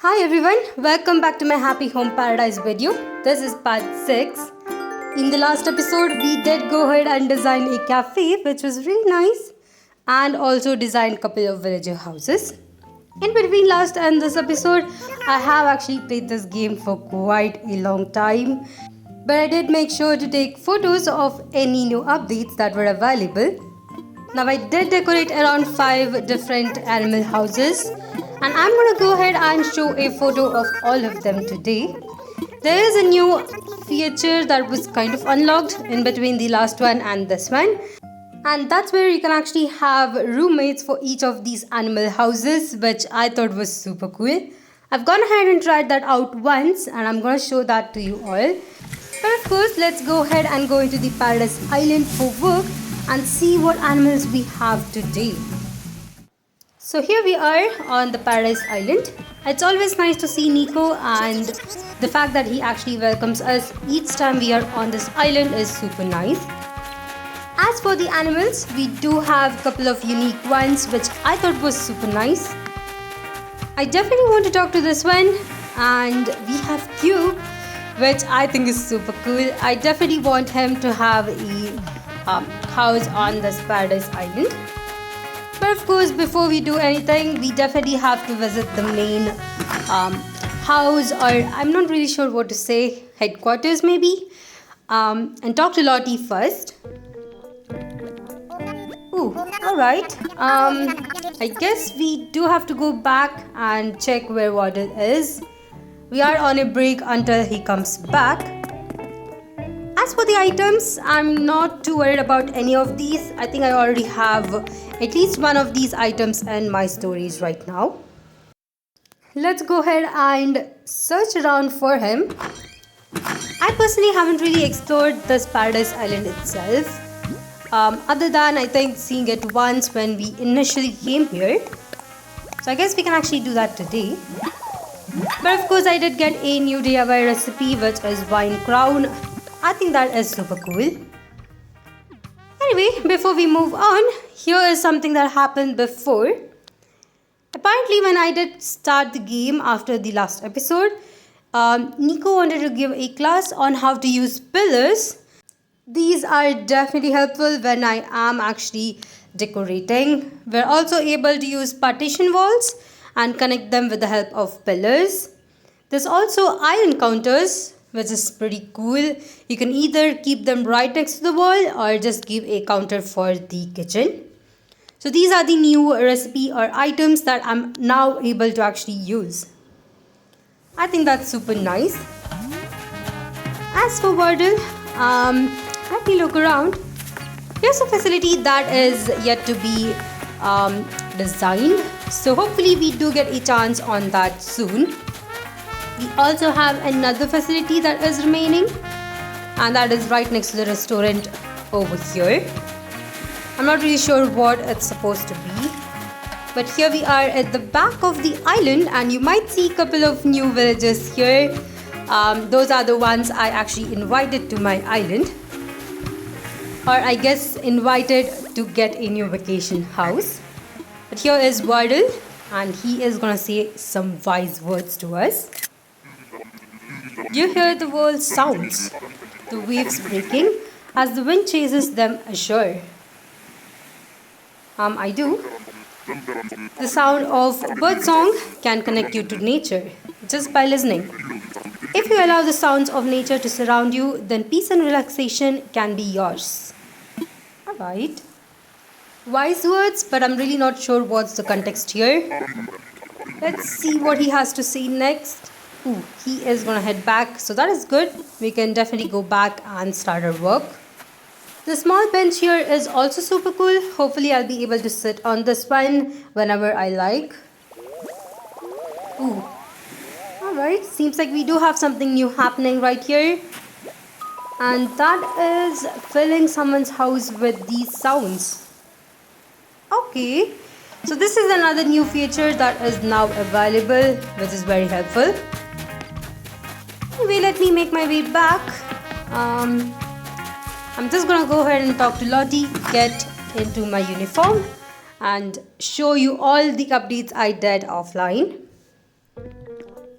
Hi everyone, welcome back to my Happy Home Paradise video. This is part 6. In the last episode, we did go ahead and design a cafe which was really nice and also designed a couple of villager houses. In between last and this episode, I have actually played this game for quite a long time. But I did make sure to take photos of any new updates that were available. Now I did decorate around 5 different animal houses and I'm gonna go ahead and show a photo of all of them today. There is a new feature that was kind of unlocked in between the last one and this one, and that's where you can actually have roommates for each of these animal houses, which I thought was super cool. I've gone ahead and tried that out once and I'm gonna show that to you all. But of course, let's go ahead and go into the Paradise Island for work and see what animals we have today. So here we are on the Paradise Island. It's always nice to see Niko, and the fact that he actually welcomes us each time we are on this island is super nice. As for the animals, we do have a couple of unique ones which I thought was super nice. I definitely want to talk to this one, and we have Cube, which I think is super cool. I definitely want him to have a house on this Paradise Island. But of course, before we do anything, we definitely have to visit the main house, or I'm not really sure what to say, headquarters maybe, and talk to Lottie first. Ooh, alright. I guess we do have to go back and check where Wardell is. We are on a break until he comes back. As for the items, I'm not too worried about any of these. I think I already have at least one of these items in my storage right now. Let's go ahead and search around for him. I personally haven't really explored this Paradise Island itself, other than I think seeing it once when we initially came here. So I guess we can actually do that today. But of course, I did get a new DIY recipe, which is wine crown. I think that is super cool. Anyway, before we move on, here is something that happened before. Apparently, when I did start the game after the last episode, Niko wanted to give a class on how to use pillars. These are definitely helpful when I am actually decorating. We're also able to use partition walls and connect them with the help of pillars. There's also iron counters, which is pretty cool. You can either keep them right next to the wall or just give a counter for the kitchen. So these are the new recipe or items that I'm now able to actually use. I think that's super nice. As for Wardell, let me look around. Here's a facility that is yet to be designed. So hopefully we do get a chance on that soon. We also have another facility that is remaining, and that is right next to the restaurant over here. I'm not really sure what it's supposed to be, but here we are at the back of the island, and you might see a couple of new villagers here. Those are the ones I actually invited to my island, or I guess invited to get a new vacation house. But here is Wardell, and he is gonna say some wise words to us. You hear the world's sounds, the waves breaking as the wind chases them ashore. I do. The sound of birdsong can connect you to nature just by listening. If you allow the sounds of nature to surround you, then peace and relaxation can be yours. Alright. Wise words, but I'm really not sure what's the context here. Let's see what he has to say next. Ooh, he is gonna head back, so that is good. We can definitely go back and start our work. The small bench here is also super cool. Hopefully I'll be able to sit on this one whenever I like. Ooh. Alright, seems like we do have something new happening right here. And that is filling someone's house with these sounds. Okay, so this is another new feature that is now available, which is very helpful. Anyway, let me make my way back. I'm just gonna go ahead and talk to Lottie, get into my uniform, and show you all the updates I did offline.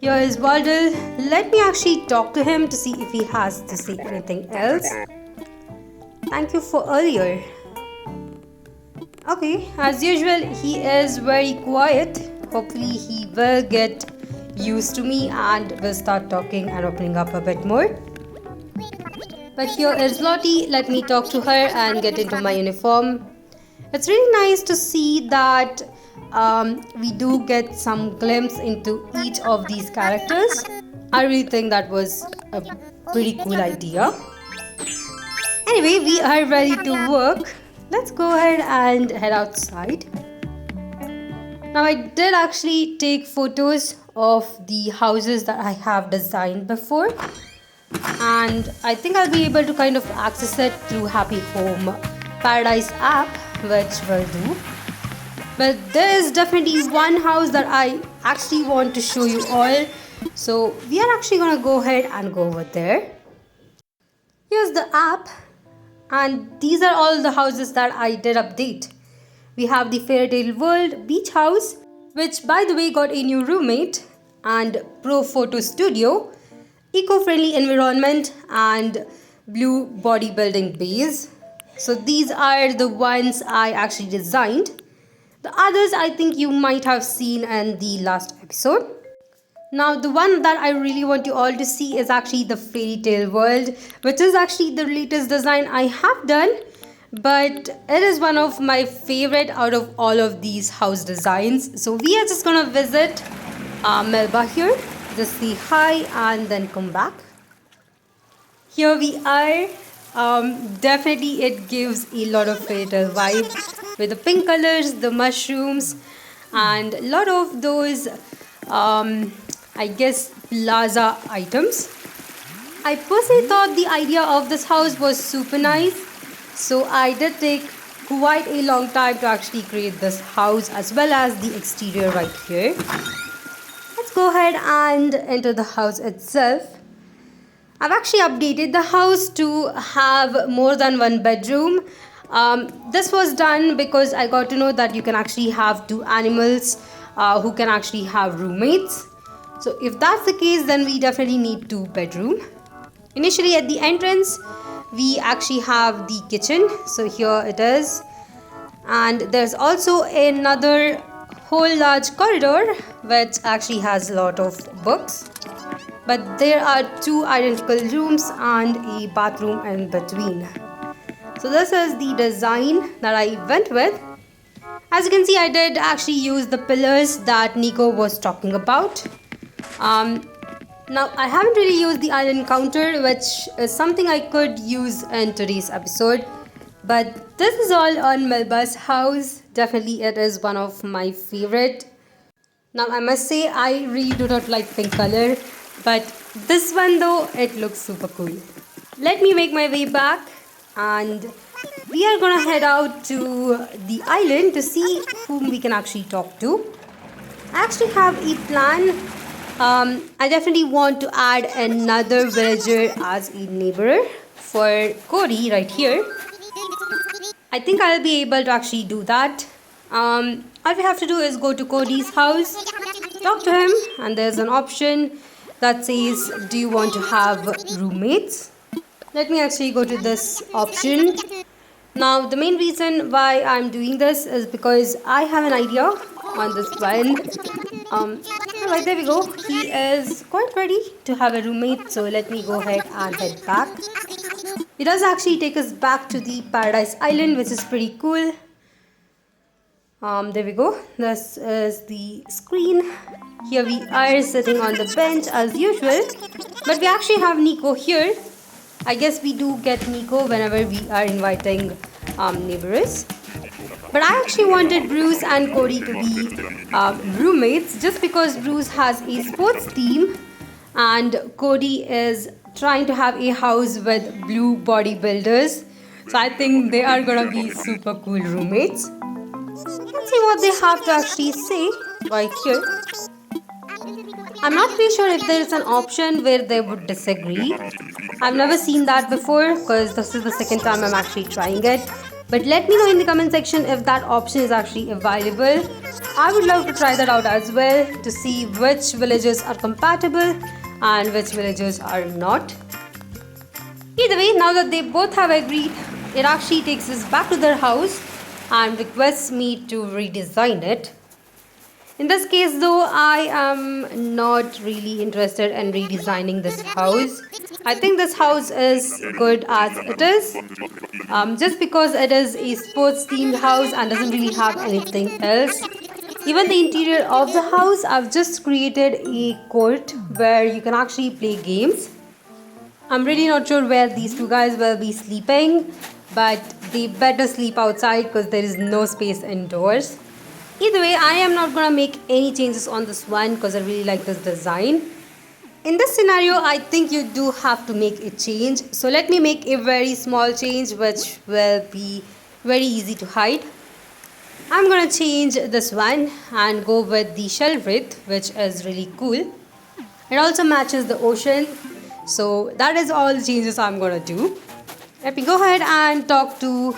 Here is Wardell. Let me actually talk to him to see if he has to say anything else. Thank you for earlier. Okay, as usual, he is very quiet. Hopefully, he will get used to me and will start talking and opening up a bit more. But here is Lottie. Let me talk to her and get into my uniform. It's really nice to see that we do get some glimpse into each of these characters. I really think that was a pretty cool idea. Anyway, we are ready to work. Let's go ahead and head outside. Now, I did actually take photos of the houses that I have designed before, and I think I'll be able to kind of access it through Happy Home Paradise app, which will do. But there is definitely one house that I actually want to show you all, so we are actually going to go ahead and go over there. Here's the app, and these are all the houses that I did update. We have the Fairy Tale World Beach House, which by the way got a new roommate, and Pro Photo Studio, Eco-Friendly Environment, and Blue Bodybuilding Base. So these are the ones I actually designed. The others I think you might have seen in the last episode. Now the one that I really want you all to see is actually the Fairy Tale World, which is actually the latest design I have done. But it is one of my favorite out of all of these house designs. So we are just gonna visit Melba here, just say hi and then come back. Here we are. Definitely it gives a lot of Fairy Tale vibe with the pink colors, the mushrooms, and a lot of those I guess plaza items. I personally thought the idea of this house was super nice. So I did take quite a long time to actually create this house as well as the exterior right here. Let's go ahead and enter the house itself. I've actually updated the house to have more than one bedroom. This was done because I got to know that you can actually have two animals who can actually have roommates. So if that's the case, then we definitely need two bedrooms. Initially at the entrance, we actually have the kitchen, so here it is, and there's also another whole large corridor which actually has a lot of books, but there are two identical rooms and a bathroom in between. So this is the design that I went with. As you can see, I did actually use the pillars that Niko was talking about. Now, I haven't really used the island counter, which is something I could use in today's episode. But this is all on Melba's house. Definitely it is one of my favorite. Now, I must say I really do not like pink color. But this one though, it looks super cool. Let me make my way back. And we are gonna head out to the island to see whom we can actually talk to. I actually have a plan. I definitely want to add another villager as a neighbor for Cody right here. I think I'll be able to actually do that. All we have to do is go to Cody's house, talk to him, and there's an option that says, do you want to have roommates? Let me actually go to this option. Now, the main reason why I'm doing this is because I have an idea on this one. Alright, there we go. He is quite ready to have a roommate, so let me go ahead and head back. It does actually take us back to the Paradise Island, which is pretty cool. There we go. This is the screen. Here we are sitting on the bench as usual, but we actually have Niko here. I guess we do get Niko whenever we are inviting neighbors. But I actually wanted Bruce and Cody to be roommates just because Bruce has a sports team and Cody is trying to have a house with blue bodybuilders. So I think they are gonna be super cool roommates. Let's see what they have to actually say right here. I'm not really sure if there is an option where they would disagree. I've never seen that before because this is the second time I'm actually trying it. But let me know in the comment section if that option is actually available. I would love to try that out as well to see which villages are compatible and which villages are not. Either way, now that they both have agreed, Irakshi takes us back to their house and requests me to redesign it. In this case though, I am not really interested in redesigning this house. I think this house is good as it is. Just because it is a sports themed house and doesn't really have anything else. Even the interior of the house, I've just created a court where you can actually play games. I'm really not sure where these two guys will be sleeping, but they better sleep outside because there is no space indoors. Either way, I am not gonna make any changes on this one because I really like this design. In this scenario, I think you do have to make a change. So let me make a very small change which will be very easy to hide. I'm gonna change this one and go with the shell wreath, which is really cool. It also matches the ocean. So that is all the changes I'm gonna do. Let me go ahead and talk to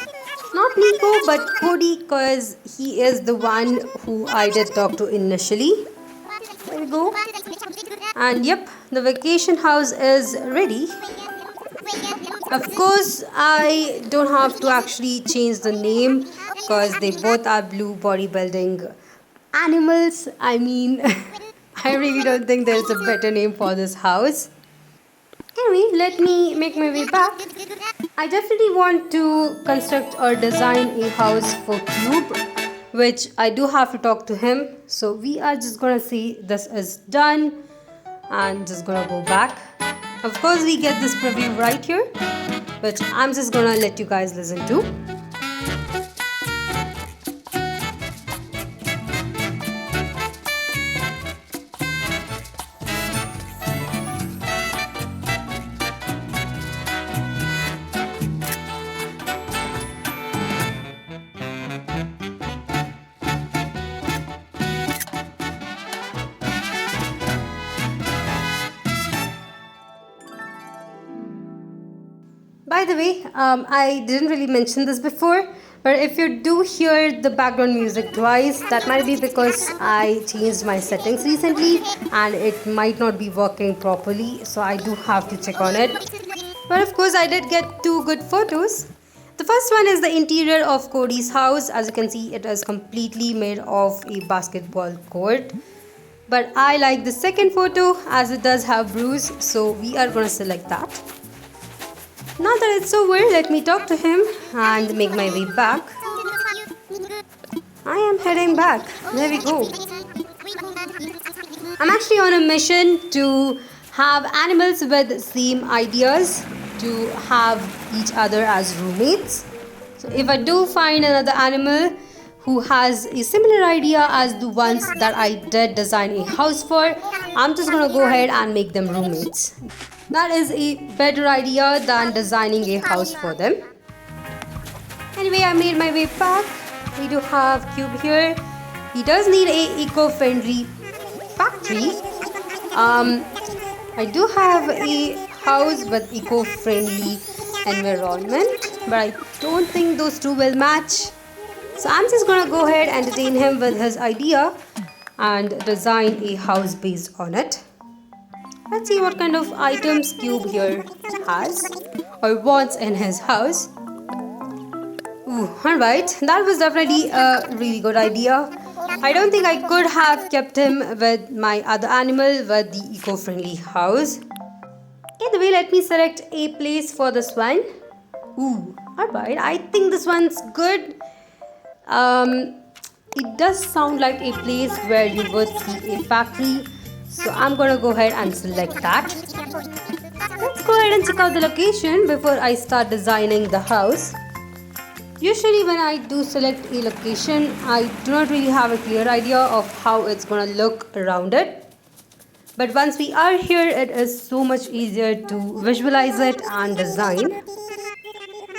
not Niko but Cody because he is the one who I did talk to initially. There we go. And yep, the vacation house is ready. Of course, I don't have to actually change the name because they both are blue bodybuilding animals. I mean, I really don't think there's a better name for this house. Anyway, let me make my way back. I definitely want to construct or design a house for Cube, which I do have to talk to him. So we are just gonna see this is done and just gonna go back. Of course, we get this preview right here, which I'm just gonna let you guys listen to. By the way, I didn't really mention this before, but if you do hear the background music twice, that might be because I changed my settings recently and it might not be working properly, so I do have to check on it. But of course, I did get two good photos. The first one is the interior of Cody's house. As you can see, it is completely made of a basketball court. But I like the second photo as it does have Bruce, so we are going to select that. Now that it's over, let me talk to him and make my way back. I am heading back. There we go. I'm actually on a mission to have animals with same ideas, to have each other as roommates. So if I do find another animal who has a similar idea as the ones that I did design a house for, I'm just gonna go ahead and make them roommates. That is a better idea than designing a house for them. Anyway, I made my way back. We do have Cube here. He does need a eco-friendly factory. I do have a house with eco-friendly environment, but I don't think those two will match. So I'm just gonna go ahead and entertain him with his idea and design a house based on it. Let's see what kind of items Cube here has or wants in his house. Ooh, alright, that was definitely a really good idea. I don't think I could have kept him with my other animal with the eco-friendly house. Either way, let me select a place for this one. Ooh, alright, I think this one's good. It does sound like a place where you would see a factory. So I'm gonna go ahead and select that. Let's go ahead and check out the location before I start designing the house. Usually when I do select a location, I do not really have a clear idea of how it's gonna look around it. But once we are here, it is so much easier to visualize it and design.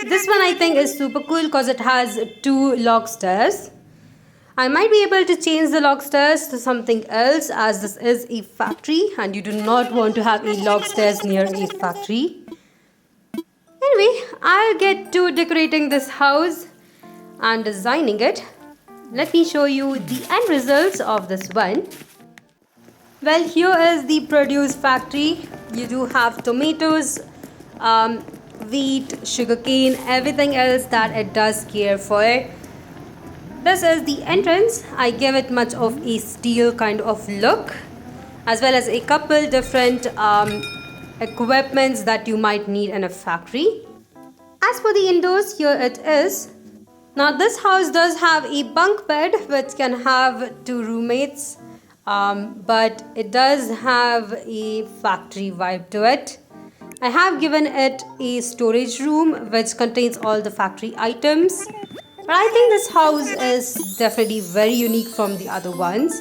This one I think is super cool because it has two log stairs. I might be able to change the log stairs to something else as this is a factory and you do not want to have a log stairs near a factory. Anyway, I'll get to decorating this house and designing it. let me show you the end results of this one. Well, here is the produce factory. You do have tomatoes, wheat, sugarcane, everything else that it does care for. This is the entrance. I give it much of a steel kind of look, as well as a couple different equipments that you might need in a factory. As for the indoors, here it is. Now this house does have a bunk bed which can have 2 roommates, but it does have a factory vibe to it. I have given it a storage room which contains all the factory items. But I think this house is definitely very unique from the other ones.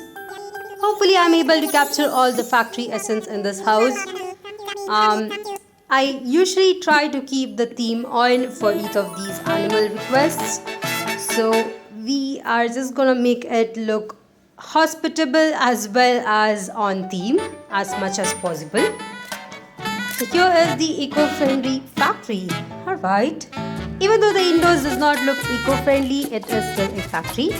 Hopefully I'm able to capture all the factory essence in this house. I usually try to keep the theme on for each of these animal requests. So we are just gonna make it look hospitable as well as on theme as much as possible. So here is the eco-friendly factory. Alright. Even though the indoors does not look eco-friendly, it is still a factory.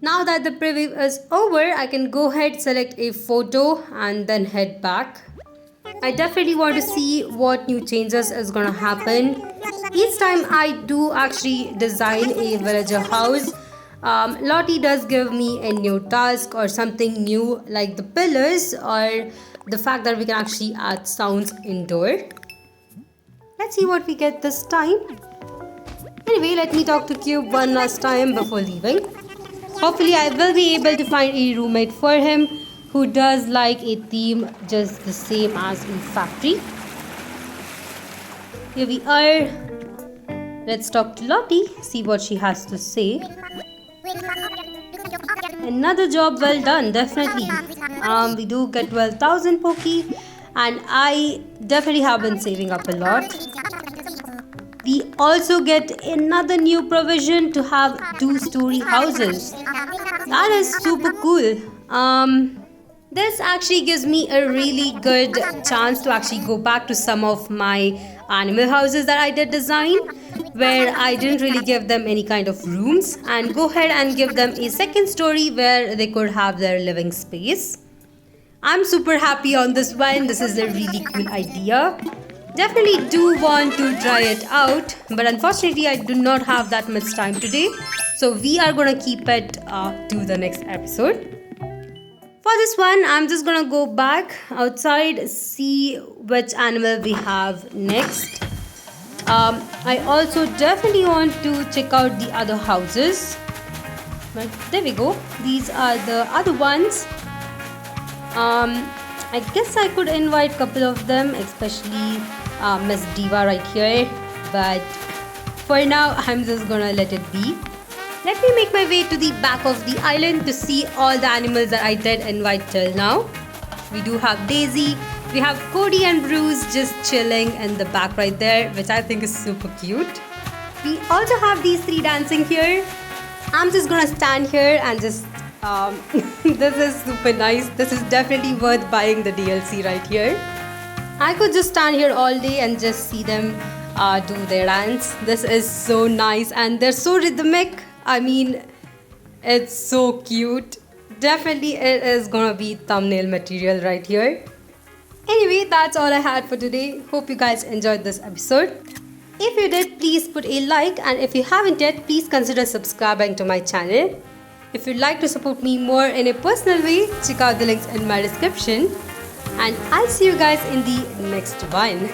Now that the preview is over, I can go ahead, select a photo and then head back. I definitely want to see what new changes is going to happen. Each time I do actually design a villager house, Lottie does give me a new task or something new, like the pillars or the fact that we can actually add sounds indoor. Let's see what we get this time. Anyway, let me talk to Cube one last time before leaving. Hopefully I will be able to find a roommate for him who does like a theme just the same as in factory. Here we are. Let's talk to Lottie, see what she has to say. Another job well done, definitely. We do get 12,000 Poki, and I definitely have been saving up a lot. We also get another new provision to have 2-story houses. That is super cool. This actually gives me a really good chance to actually go back to some of my animal houses that I did design, where I didn't really give them any kind of rooms, and go ahead and give them a 2nd story where they could have their living space. I'm super happy on this one. This is a really cool idea. Definitely do want to try it out, but unfortunately I do not have that much time today, so we are gonna keep it to the next episode. For this one, I'm just gonna go back outside, see which animal we have next. I also definitely want to check out the other houses. But there we go. These are the other ones. I guess I could invite a couple of them, especially Miss Diva right here, but for now I'm just gonna let it be. Let me make my way to the back of the island to see all the animals that I did invite till now. We do have Daisy, we have Cody and Bruce just chilling in the back right there, which I think is super cute. We also have these 3 dancing here. I'm just gonna stand here and just this is super nice. This is definitely worth buying the DLC right here. I could just stand here all day and just see them do their dance. This is so nice and they're so rhythmic. I mean, it's so cute. Definitely it is gonna be thumbnail material right here. Anyway, that's all I had for today. Hope you guys enjoyed this episode. If you did, please put a like, and if you haven't yet, please consider subscribing to my channel. If you'd like to support me more in a personal way, check out the links in my description. And I'll see you guys in the next one.